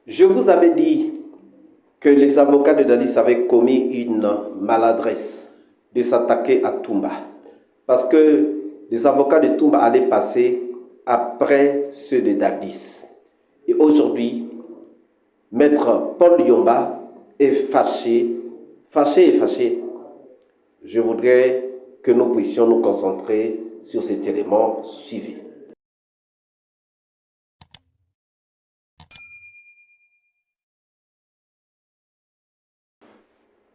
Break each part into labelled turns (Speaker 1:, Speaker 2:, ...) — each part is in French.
Speaker 1: Je vous avais dit que les avocats de Dadis avaient commis une maladresse de s'attaquer à Toumba. Parce que les avocats de Toumba allaient passer après ceux de Dadis. Et aujourd'hui, Maître Paul Yomba est fâché. Je voudrais que nous puissions nous concentrer sur cet élément suivi.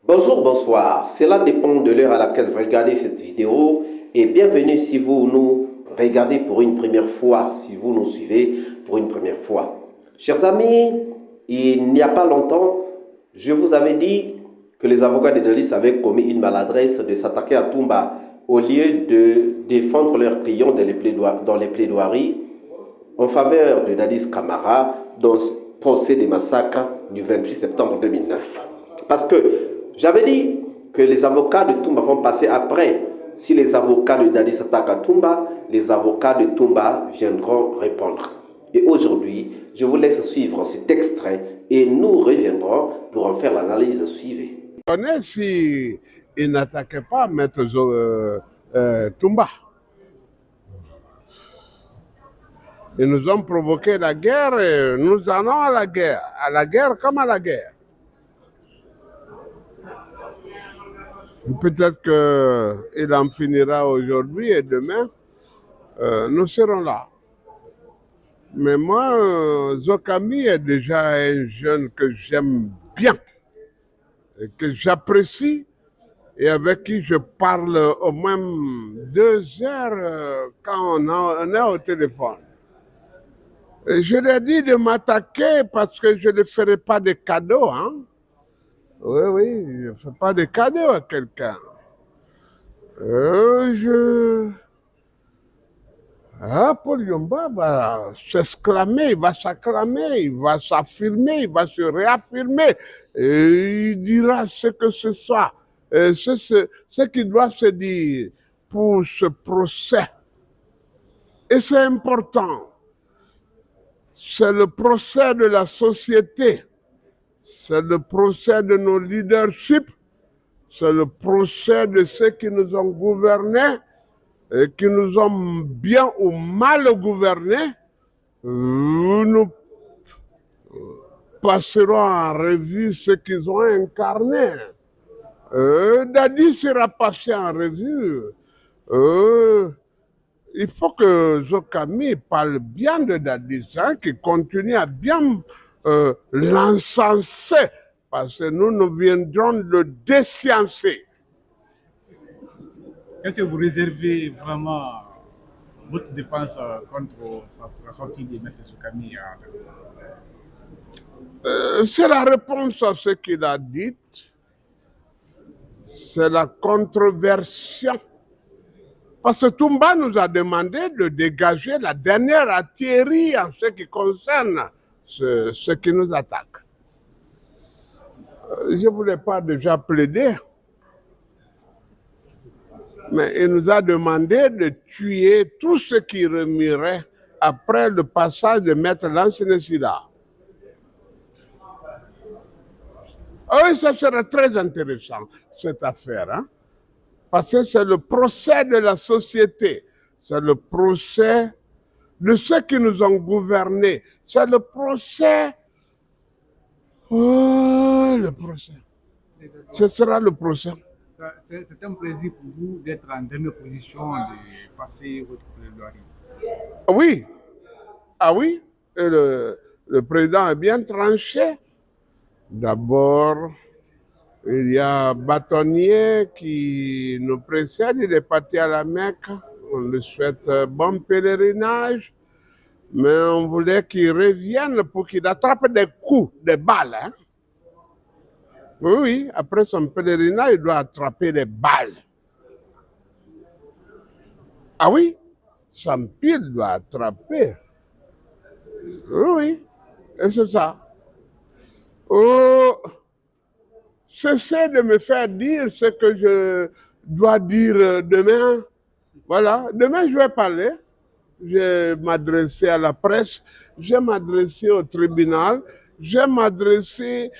Speaker 1: Bonjour, bonsoir. Cela dépend de l'heure à laquelle vous regardez cette vidéo. Et bienvenue si vous nous regardez pour une première fois, si vous nous suivez pour une première fois. Chers amis, il n'y a pas longtemps, je vous avais dit que les avocats de Dadis avaient commis une maladresse de s'attaquer à Toumba au lieu de défendre leurs clients dans les plaidoiries en faveur de Dadis Camara dans ce procès des massacres du 28 septembre 2009. Parce que j'avais dit que les avocats de Toumba vont passer après. Si les avocats de Dadis s'attaquent à Toumba, les avocats de Toumba viendront répondre. Et aujourd'hui, je vous laisse suivre cet extrait et nous reviendrons pour en faire l'analyse suivie.
Speaker 2: Si il n'attaquait pas Maître Toumba. Ils nous ont provoqué la guerre et nous allons à la guerre comme à la guerre. Peut-être qu'il en finira aujourd'hui et demain, nous serons là. Mais moi, Zokami est déjà un jeune que j'aime bien, et que j'apprécie et avec qui je parle au moins 2 heures quand on est au téléphone. Et je lui ai dit de m'attaquer parce que je ne ferai pas de cadeaux. Hein? Oui, je ne fais pas de cadeaux à quelqu'un. Paul Yomba va s'exclamer, il va s'acclamer, il va s'affirmer, il va se réaffirmer. Et il dira ce que ce soit. Ce qu'il doit se dire pour ce procès. Et c'est important. C'est le procès de la société. C'est le procès de nos leaderships. C'est le procès de ceux qui nous ont gouvernés et qui nous ont bien ou mal gouvernés. Nous passerons en revue ce qu'ils ont incarné. Dadis sera passé en revue. Il faut que Zokami parle bien de Dadis, hein, qui continue à bien l'encenser, parce que nous viendrons le déciencer.
Speaker 3: Est-ce que vous réservez vraiment votre défense contre la sortie de M. Zokami?
Speaker 2: C'est la réponse à ce qu'il a dit. C'est la controversion. Parce que Toumba nous a demandé de dégager la dernière artillerie en ce qui concerne ce qui nous attaque. Je ne voulais pas déjà plaider, mais il nous a demandé de tuer tout ce qui remuerait après le passage de Maître Lansina. Oui, ça serait très intéressant, cette affaire, hein? Parce que c'est le procès de la société, c'est le procès de ceux qui nous ont gouvernés, c'est le procès. Oh, le procès. Ce sera le procès.
Speaker 3: C'est un plaisir pour vous d'être en dernière position, de passer votre plaidoirie.
Speaker 2: Oui. Ah oui, et le président est bien tranché. D'abord, il y a Bâtonnier qui nous précède, il est parti à la Mecque. On lui souhaite bon pèlerinage, mais on voulait qu'il revienne pour qu'il attrape des coups, des balles. Hein? Oui, après son pèlerinage, il doit attraper des balles. Ah oui, Sampil doit attraper. Oui, et c'est ça. Oh, cessez de me faire dire ce que je dois dire demain. Voilà, demain je vais parler. Je vais m'adresser à la presse, je vais m'adresser au tribunal, je m'adresser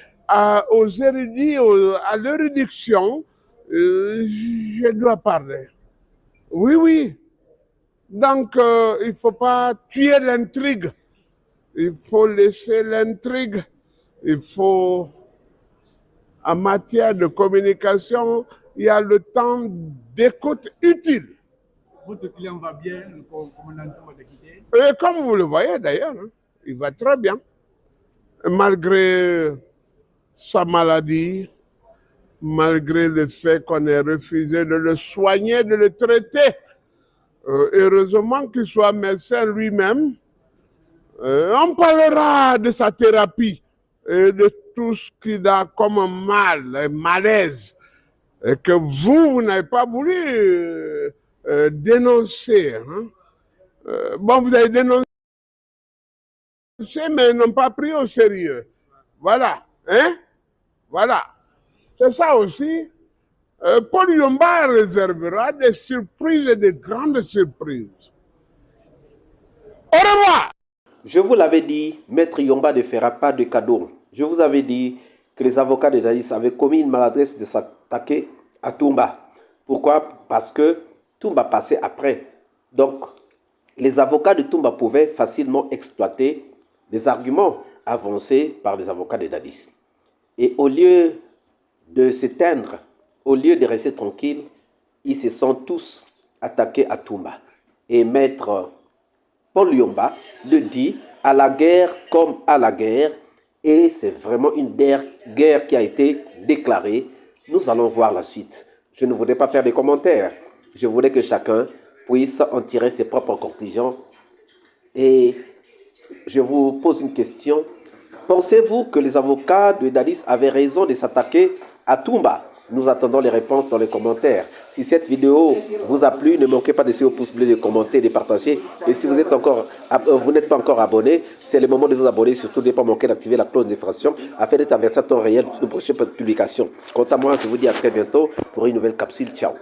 Speaker 2: aux érudits, à l'érudition, je dois parler. Oui, oui. Donc, il ne faut pas tuer l'intrigue. Il faut laisser l'intrigue. Il faut, en matière de communication, il y a le temps d'écoute utile.
Speaker 3: Votre client va bien, le commandant va te quitter.
Speaker 2: Et comme vous le voyez d'ailleurs, hein, il va très bien. Malgré sa maladie, malgré le fait qu'on ait refusé de le soigner, de le traiter. Heureusement qu'il soit médecin lui-même. On parlera de sa thérapie et de tout ce qu'il a comme mal, un malaise, et que vous n'avez pas voulu dénoncer. Hein. Bon, vous avez dénoncé, mais n'ont pas pris au sérieux. Voilà. Hein? Voilà. C'est ça aussi. Paul Yomba réservera des surprises et de grandes surprises. Au revoir!
Speaker 1: Je vous l'avais dit, Maître Yomba ne fera pas de cadeau. Je vous avais dit que les avocats de Dadis avaient commis une maladresse de s'attaquer à Toumba. Pourquoi? Parce que Toumba passait après. Donc, les avocats de Toumba pouvaient facilement exploiter les arguments avancés par les avocats de Dadis. Et au lieu de s'éteindre, au lieu de rester tranquilles, ils se sont tous attaqués à Toumba. Et Maître Paul Yomba le dit, à la guerre comme à la guerre, et c'est vraiment une guerre qui a été déclarée. Nous allons voir la suite. Je ne voudrais pas faire des commentaires. Je voudrais que chacun puisse en tirer ses propres conclusions. Et je vous pose une question. Pensez-vous que les avocats de Dadis avaient raison de s'attaquer à Toumba? Nous attendons les réponses dans les commentaires. Si cette vidéo vous a plu, ne manquez pas de laisser au pouce bleu, de commenter, de partager. Et si vous n'êtes pas encore abonné, c'est le moment de vous abonner. Surtout, ne pas manquer d'activer la cloche de notification afin d'être averti à temps réel de nos prochaines publications. Quant à moi, je vous dis à très bientôt pour une nouvelle capsule. Ciao.